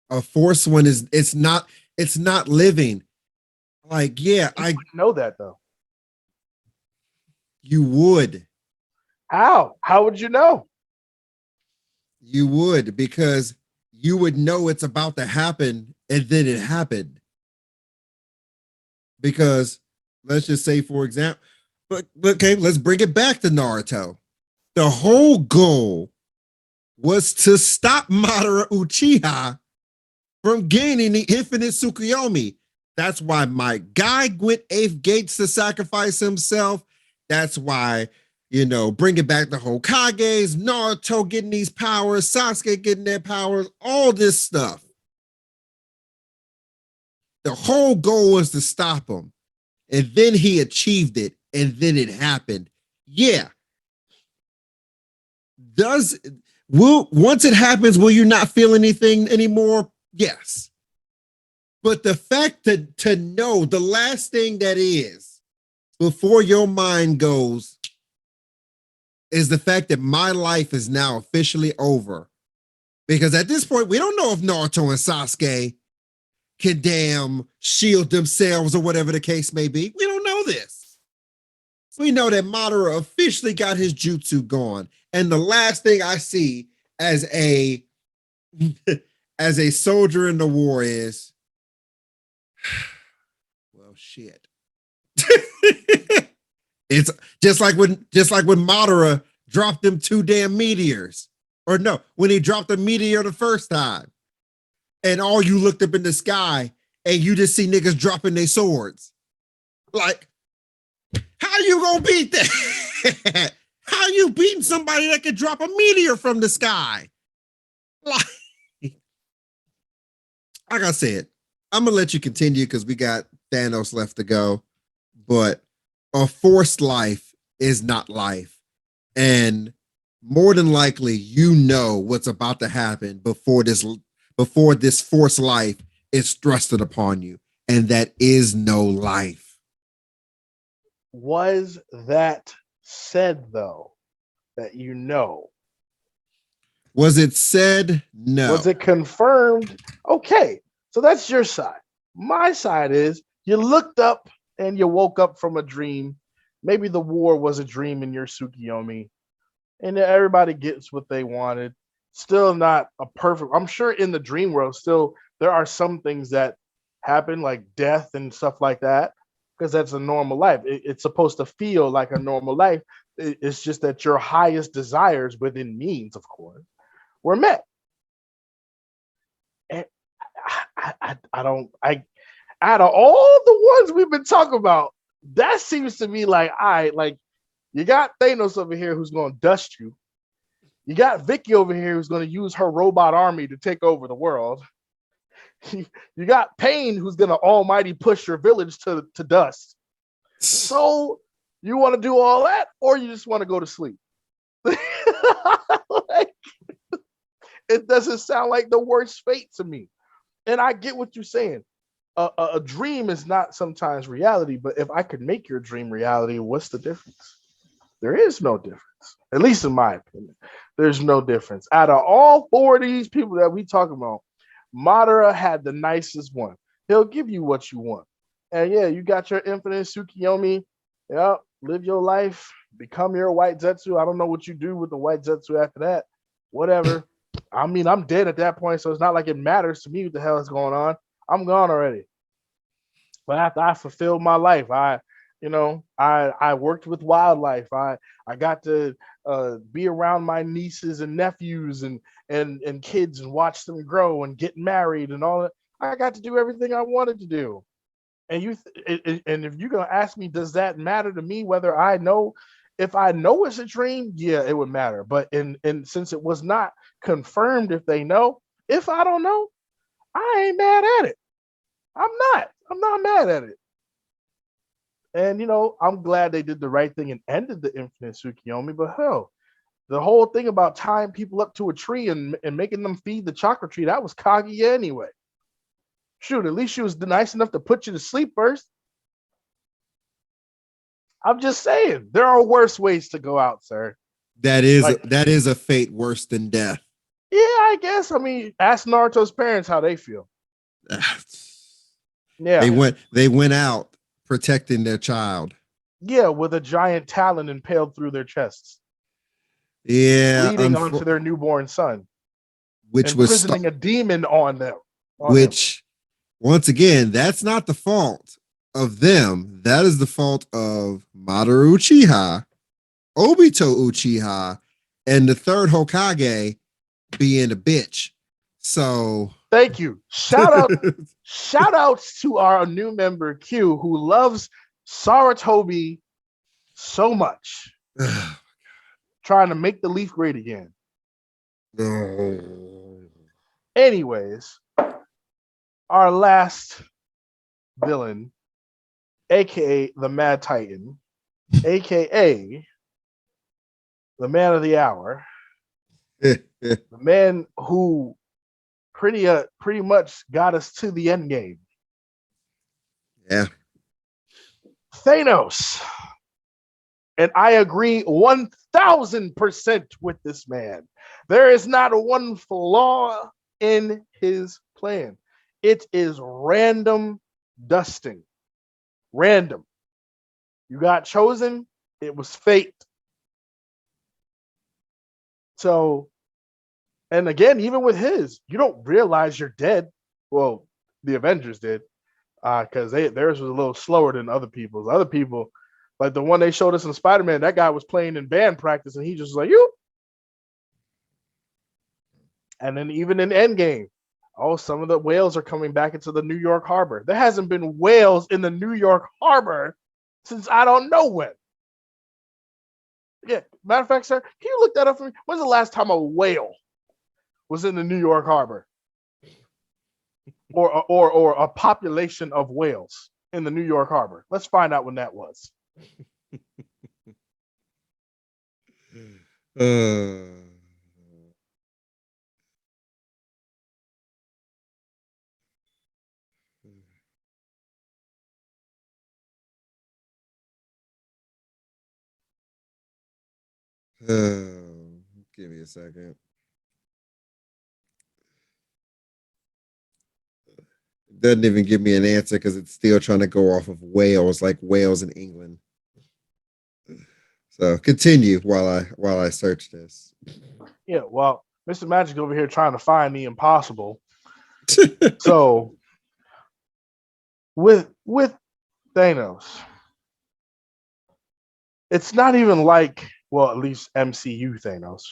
A forced one it's not living. Like, yeah, I know that though. You would. How? How would you know? You would, because you would know it's about to happen, and then it happened. Because let's just say, for example, but okay, let's bring it back to Naruto. The whole goal was to stop Madara Uchiha from gaining the infinite Tsukuyomi. That's why my guy went 8th gates to sacrifice himself. That's why, bringing back the Hokages, Naruto getting these powers, Sasuke getting their powers, all this stuff. The whole goal was to stop him. And then he achieved it. And then it happened. Yeah. Once it happens, will you not feel anything anymore? Yes. But the fact that to know the last thing that is before your mind goes is the fact that my life is now officially over. Because at this point, we don't know if Naruto and Sasuke can damn shield themselves or whatever the case may be. We don't know this. We know that Madara officially got his jutsu gone. And the last thing I see as a as a soldier in the war is, well, shit. It's just like when Madara dropped them 2 damn meteors. Or no, when he dropped the meteor the first time. And all you looked up in the sky and you just see niggas dropping their swords. Like, how you gonna beat that? How you beating somebody that could drop a meteor from the sky? Like I said, I'm gonna let you continue because we got Thanos left to go. But a forced life is not life. And more than likely, you know what's about to happen before this forced life is thrusted upon you. And that is no life. Was that said, though, that you know? Was it said? No. Was it confirmed? Okay, so that's your side. My side is you looked up and you woke up from a dream. Maybe the war was a dream in your Tsukiyomi. And everybody gets what they wanted. Still not a perfect. I'm sure in the dream world, still there are some things that happen, like death and stuff like that, because that's a normal life. It's supposed to feel like a normal life. It's just that your highest desires within means, of course, were met. And I don't. Out of all the ones we've been talking about, that seems to me like you got Thanos over here who's going to dust you. You got Vicky over here who's going to use her robot army to take over the world. You got Pain who's going to almighty push your village to dust. So you want to do all that, or you just want to go to sleep? Like, it doesn't sound like the worst fate to me. And I get what you're saying. A dream is not sometimes reality, but if I could make your dream reality, what's the difference? There is no difference. At least in my opinion, there's no difference. Out of all 4 of these people that we talk about, Madara had the nicest one. He'll give you what you want. And yeah, you got your infinite Tsukiyomi. Yeah, live your life, become your white Zetsu. I don't know what you do with the white Zetsu after that. Whatever. I mean, I'm dead at that point, so it's not like it matters to me what the hell is going on. I'm gone already. But after I fulfilled my life, I worked with wildlife. I got to be around my nieces and nephews and kids and watch them grow and get married and all that. I got to do everything I wanted to do. And if you're gonna ask me, does that matter to me? Whether I know, if I know it's a dream, yeah, it would matter. But since it was not confirmed, if they know, if I don't know, I ain't mad at it. I'm not mad at it. And, I'm glad they did the right thing and ended the infinite Tsukiyomi. But hell, the whole thing about tying people up to a tree and making them feed the chakra tree, that was Kaguya anyway. Shoot, at least she was nice enough to put you to sleep first. I'm just saying, there are worse ways to go out, sir. That is a fate worse than death. Yeah, I guess. I mean, ask Naruto's parents how they feel. Yeah. They went out protecting their child. Yeah, with a giant talon impaled through their chests. Yeah. Leading onto their newborn son. Which was imprisoning a demon on them. Once again, that's not the fault of them. That is the fault of Madara Uchiha, Obito Uchiha, and the third Hokage being a bitch. So thank you. Shout outs to our new member Q, who loves Saratobi so much. Trying to make the leaf great again. Anyways, our last villain, aka the Mad Titan, aka the man of the hour, the man who pretty much got us to the end game. Yeah. Thanos. And I agree 1000% with this man. There is not one flaw in his plan. It is random dusting. Random. You got chosen, it was fate. So, and again, even with his, you don't realize you're dead. Well, the Avengers did, because theirs was a little slower than other people's. Other people, like the one they showed us in Spider-Man, that guy was playing in band practice, and he just was like, you. And then even in Endgame, oh, some of the whales are coming back into the New York Harbor. There hasn't been whales in the New York Harbor since I don't know when. Yeah, matter of fact, sir, can you look that up for me? When's the last time a whale was in the New York Harbor? Or a population of whales in the New York Harbor? Let's find out when that was. Give me a second. It doesn't even give me an answer because it's still trying to go off of Wales, like Wales in England. So continue while I search this. Yeah, well, Mr. Magic over here trying to find the impossible. So with Thanos, it's not even like, well, at least MCU Thanos.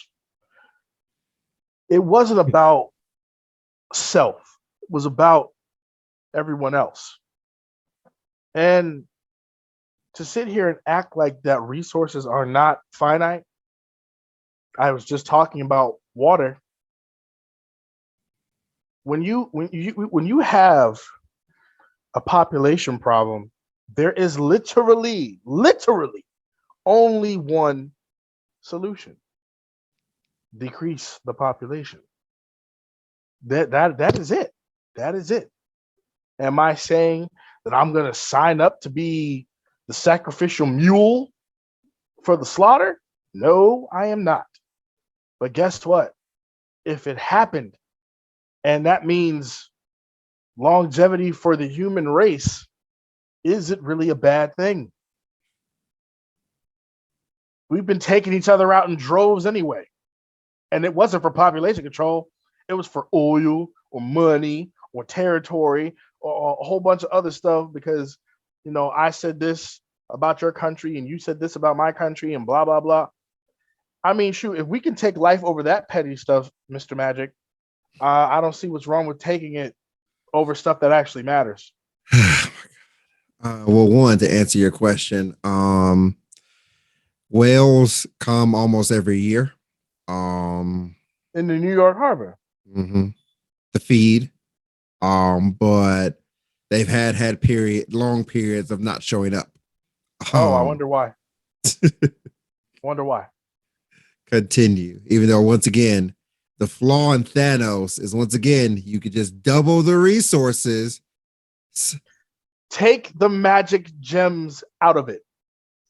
It wasn't about self. It was about everyone else. And to sit here and act like that resources are not finite. I was just talking about water. When you have a population problem, there is literally only one solution: decrease the population. That is it. That is it. Am I saying that I'm going to sign up to be the sacrificial mule for the slaughter? No, I am not. But guess what? If it happened, and that means longevity for the human race, is it really a bad thing? We've been taking each other out in droves anyway. And it wasn't for population control. It was for oil or money or territory or a whole bunch of other stuff because, I said this about your country and you said this about my country and blah, blah, blah. I mean, shoot, if we can take life over that petty stuff, Mr. Magic, I don't see what's wrong with taking it over stuff that actually matters. Well, one, to answer your question, whales come almost every year. In the New York Harbor. Mm-hmm. To feed. But they've had long periods of not showing up. I wonder why. Wonder why. Continue. Even though, once again, the flaw in Thanos is, once again, you could just double the resources. Take the magic gems out of it.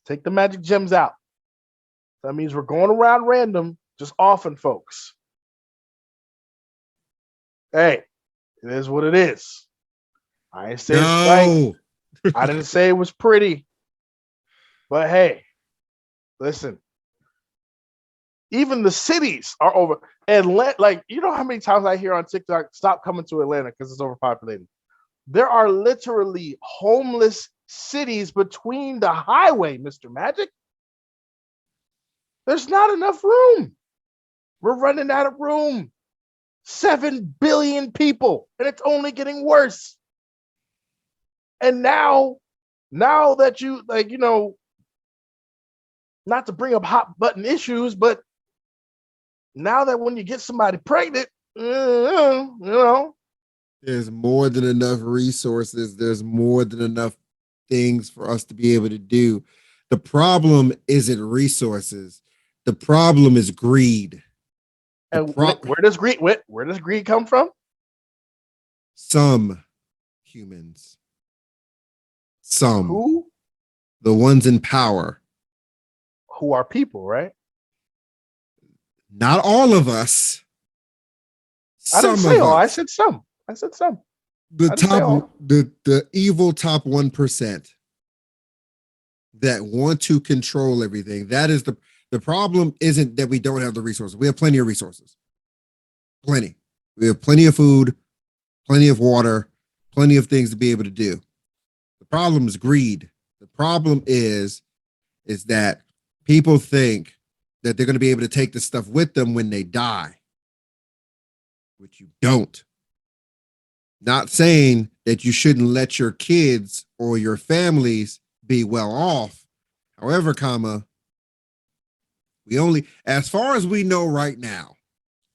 Take the magic gems out. That means we're going around random, just offing folks. Hey, it is what it is. I didn't say it's right. I didn't say it was pretty. But hey, listen. Even the cities are over. Atlanta, like, you know how many times I hear on TikTok, stop coming to Atlanta because it's overpopulated. There are literally homeless cities between the highway, Mr. Magic. There's not enough room. We're running out of room. 7 billion people, and it's only getting worse. And now that you, not to bring up hot button issues, but now that when you get somebody pregnant, there's more than enough resources. There's more than enough things for us to be able to do. The problem isn't resources. The problem is greed. And where does greed come from? Some humans. Some. Who? The ones in power. Who are people, right? Not all of us. I didn't Some say of all. I us. said some. I said some. The I didn't say all. top, the evil top 1% that want to control everything. That is the problem. Isn't that we don't have the resources? We have plenty of resources. Plenty. We have plenty of food, plenty of water, plenty of things to be able to do. The problem is greed. The problem is that people think that they're going to be able to take the stuff with them when they die, which you don't. Not saying that you shouldn't let your kids or your families be well off. However, we only, as far as we know right now,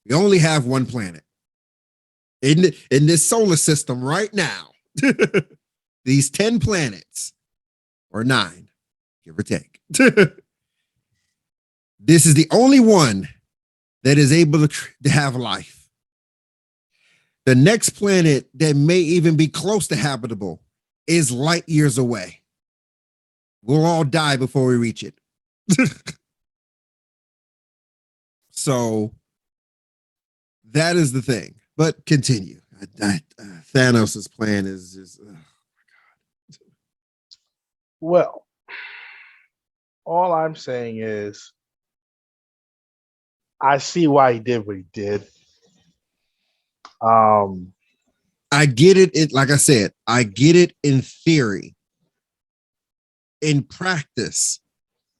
we only have one planet in this solar system right now. These 10 planets, or 9, give or take. This is the only one that is able to have life. The next planet that may even be close to habitable is light years away. We'll all die before we reach it. So that is the thing. But continue. Thanos' plan is just, oh my God. Well, all I'm saying is I see why he did what he did. I get it. Like I said, I get it in theory. In practice,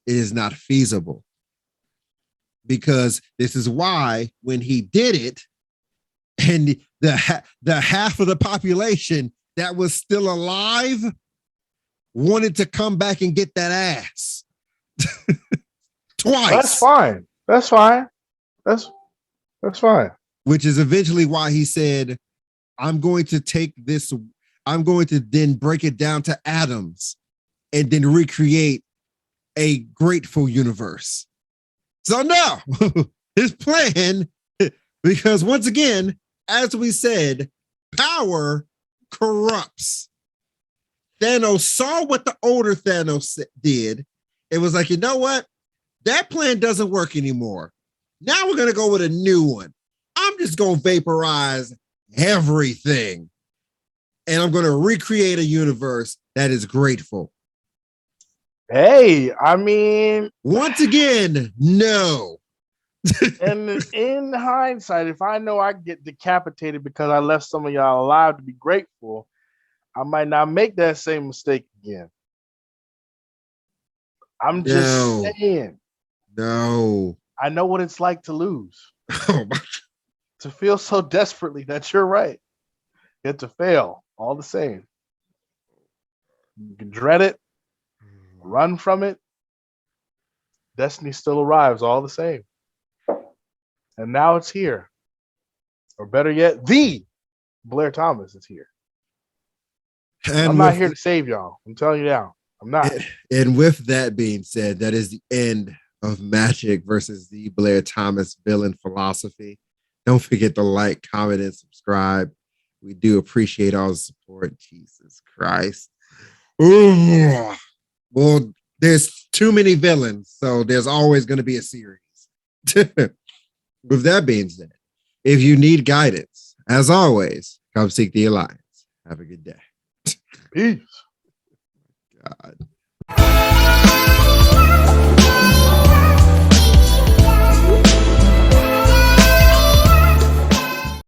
it is not feasible. Because this is why when he did it, and the half of the population that was still alive wanted to come back and get that ass. Twice. That's fine. That's fine. That's fine. Which is eventually why he said, I'm going to take this, I'm going to then break it down to atoms and then recreate a grateful universe. So no, his plan, because once again, as we said, power corrupts. Thanos saw what the older Thanos did. It was like, you know what? That plan doesn't work anymore. Now we're going to go with a new one. I'm just going to vaporize everything. And I'm going to recreate a universe that is grateful. Hey, I mean, once again, no. And in hindsight, if I know I get decapitated because I left some of y'all alive to be grateful, I might not make that same mistake again. I'm just saying. No. I know what it's like to lose. Oh my. To feel so desperately that you're right. Yet to fail all the same. You can dread it, run from it. Destiny still arrives all the same. And now it's here. Or better yet, the Blair Thomas is here. And I'm not here to save y'all. I'm telling you now. I'm not. And with that being said, that is the end of Magic versus the Blair Thomas villain philosophy. Don't forget to like, comment, and subscribe. We do appreciate all the support. Jesus Christ. Ooh. Well, there's too many villains, so there's always going to be a series. With that being said, if you need guidance, as always, come seek the Alliance. Have a good day. Peace. God.